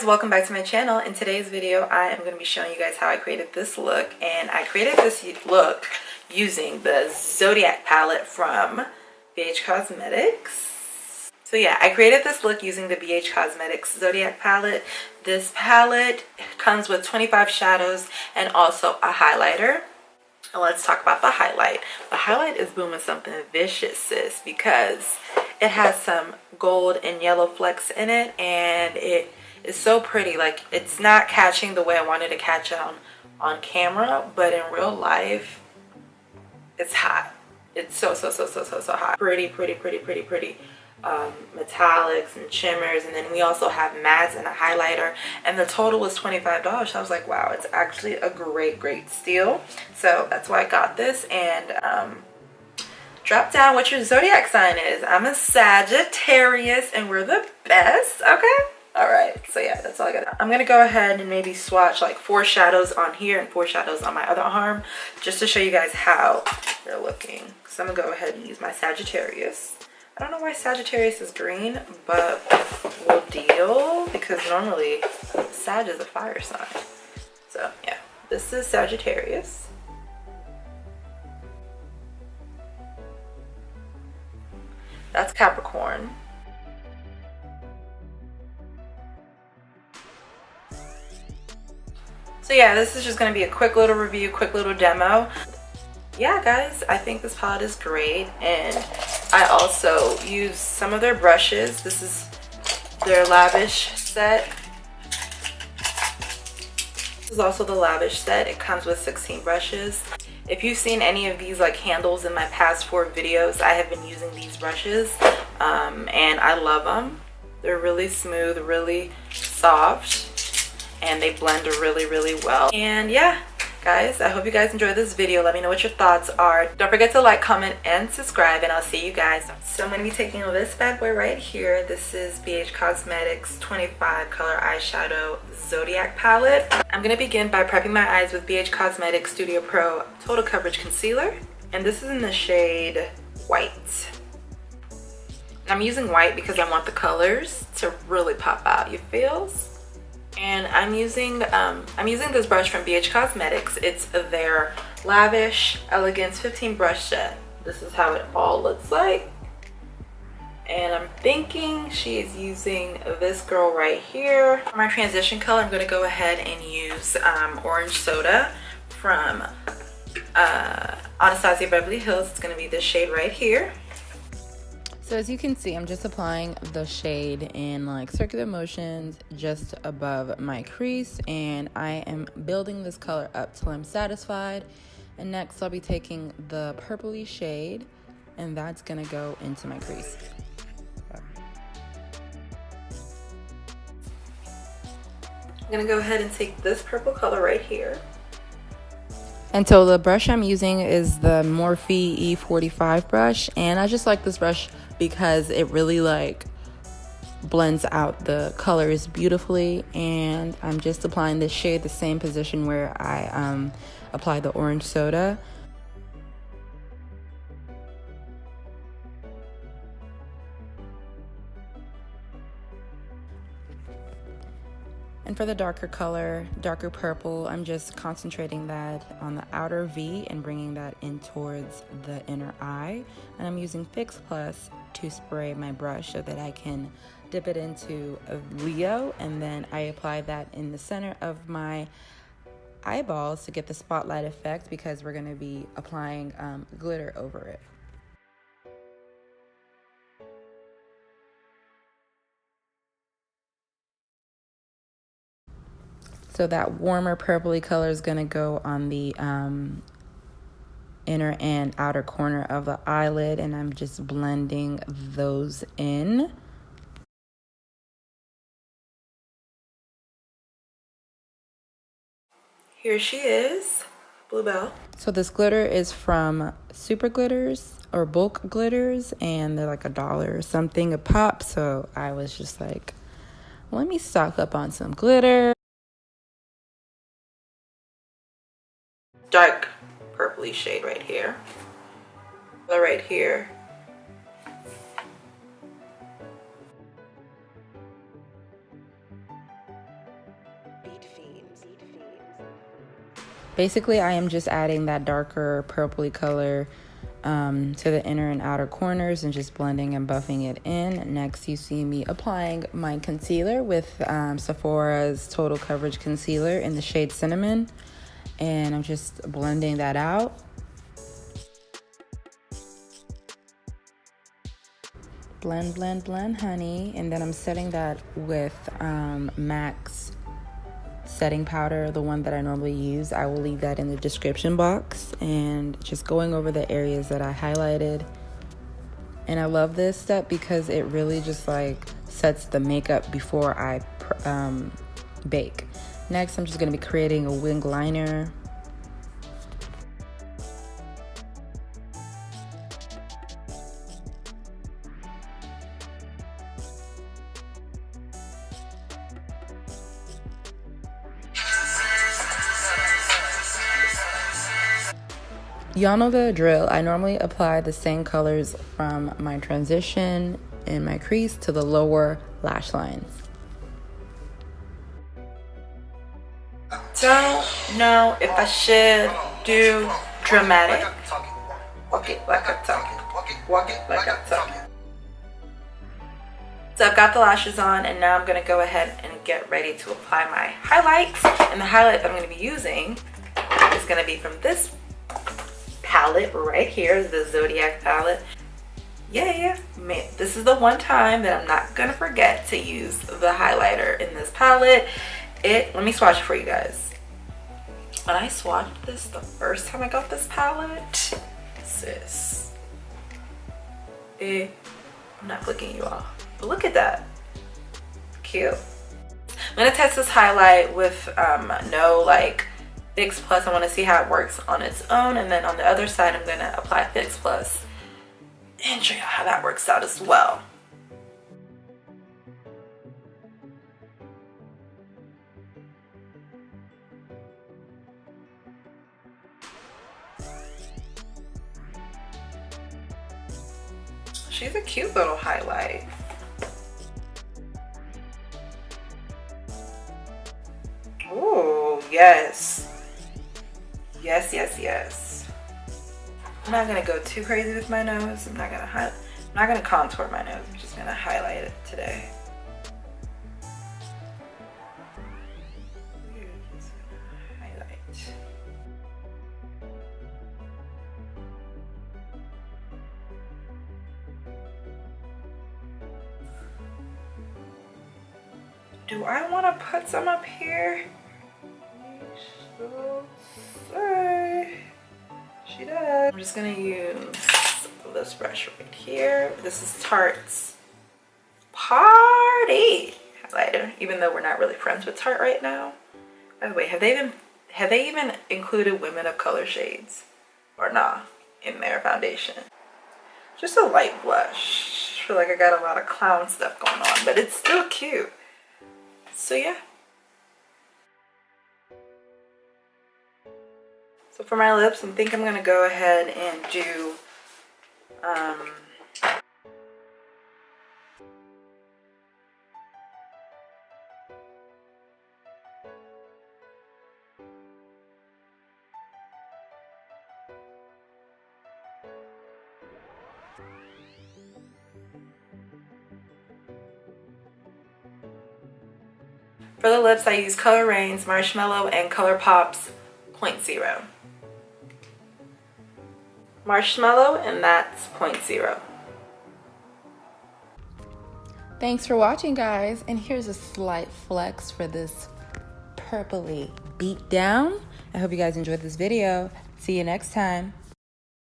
welcome back to my channel. In today's video I am going to be showing you guys how I created this look, and I created this look using the Zodiac palette from BH Cosmetics. So yeah, I created this look using the BH Cosmetics Zodiac palette. This palette comes with 25 shadows and also a highlighter. And let's talk about the highlight. The highlight is booming something vicious, sis, because it has some gold and yellow flecks in it, and it is so pretty. Like, it's not catching the way I wanted to catch it on camera, but in real life it's hot. It's so hot. Pretty metallics and shimmers, and then we also have mattes and a highlighter, and the total was $25. So I was like, wow, it's actually a great steal. So that's why I got this. And drop down what your zodiac sign is. I'm a Sagittarius, and we're the best. Okay, all right, so yeah, that's all I got. I'm gonna go ahead and maybe swatch like 4 shadows on here and 4 shadows on my other arm, just to show you guys how they're looking. So I'm gonna go ahead and use my Sagittarius. I don't know why Sagittarius is green, but we'll deal, because normally Sag is a fire sign. So yeah, this is Sagittarius. That's Capricorn. So yeah, this is just going to be a quick little review, quick little demo. Yeah, guys, I think this palette is great, and I also use some of their brushes. This is their Lavish set. This is also the Lavish set. It comes with 16 brushes. If you've seen any of these like handles in my past 4 videos, I have been using these brushes, and I love them. They're really smooth, really soft, and they blend really well. And yeah, guys, I hope you guys enjoyed this video. Let me know what your thoughts are. Don't forget to like, comment, and subscribe, and I'll see you guys. So I'm going to be taking this bad boy right here. This is BH Cosmetics 25 color eyeshadow Zodiac palette. I'm going to begin by prepping my eyes with BH Cosmetics Studio Pro Total Coverage Concealer, and this is in the shade White. And I'm using white because I want the colors to really pop out, you feels? And I'm using this brush from BH Cosmetics. It's their Lavish Elegance 15 brush set. This is how it all looks like. And I'm thinking she is using this girl right here. For my transition color, I'm going to go ahead and use Orange Soda from Anastasia Beverly Hills. It's going to be this shade right here. So as you can see, I'm just applying the shade in like circular motions just above my crease, and I am building this color up till I'm satisfied. And next I'll be taking the purpley shade, and that's gonna go into my crease. I'm gonna go ahead and take this purple color right here. And so the brush I'm using is the Morphe E45 brush, and I just like this brush because it really like blends out the colors beautifully. And I'm just applying this shade the same position where I applied the Orange Soda. And for the darker color, darker purple, I'm just concentrating that on the outer V and bringing that in towards the inner eye. And I'm using Fix Plus to spray my brush so that I can dip it into a Leo, and then I apply that in the center of my eyeballs to get the spotlight effect, because we're going to be applying glitter over it. So that warmer purpley color is going to go on the inner and outer corner of the eyelid, and I'm just blending those in. Here she is, Bluebell. So this glitter is from Super Glitters or Bulk Glitters, and they're like $1 or something a pop. So I was just like, let me stock up on some glitter. Dark purpley shade right here. Right here. Basically, I am just adding that darker purpley color to the inner and outer corners and just blending and buffing it in. Next, you see me applying my concealer with Sephora's Total Coverage Concealer in the shade Cinnamon. And I'm just blending that out. Blend, blend, blend, honey. And then I'm setting that with MAC's setting powder, the one that I normally use. I will leave that in the description box. And just going over the areas that I highlighted. And I love this step because it really just like sets the makeup before I bake. Next, I'm just going to be creating a wing liner. Y'all know the drill. I normally apply the same colors from my transition and my crease to the lower lash lines. Don't know if I should do dramatic. Walk it like I talk it. Walk it like I talk it. So I've got the lashes on, and now I'm going to go ahead and get ready to apply my highlights. And the highlight that I'm going to be using is going to be from this palette right here, the Zodiac palette. Yeah, man, this is the one time that I'm not gonna forget to use the highlighter in this palette. Let me swatch it for you guys. When I swatched this the first time I got this palette, sis, I'm not flicking you off, but look at that, cute. I'm gonna test this highlight with no like Fix Plus. I want to see how it works on its own, and then on the other side I'm going to apply Fix Plus and show you how that works out as well. She's a cute little highlight. Ooh, yes. Yes. I'm not gonna go too crazy with my nose. I'm not gonna contour my nose. I'm just gonna highlight it today. Do I want to put some up here? She does. I'm just gonna use this brush right here. This is Tarte's Party highlighter, even though we're not really friends with Tarte right now. By the way, have they even included women of color shades or nah in their foundation? Just a light blush. I feel like I got a lot of clown stuff going on, but it's still cute. So yeah. So for my lips, I think I'm gonna go ahead and do for the lips, I use Color Rain's Marshmallow and ColourPop's 0.0. Marshmallow, and that's 0.0. Thanks for watching, guys. And here's a slight flex for this purpley beat down. I hope you guys enjoyed this video. See you next time.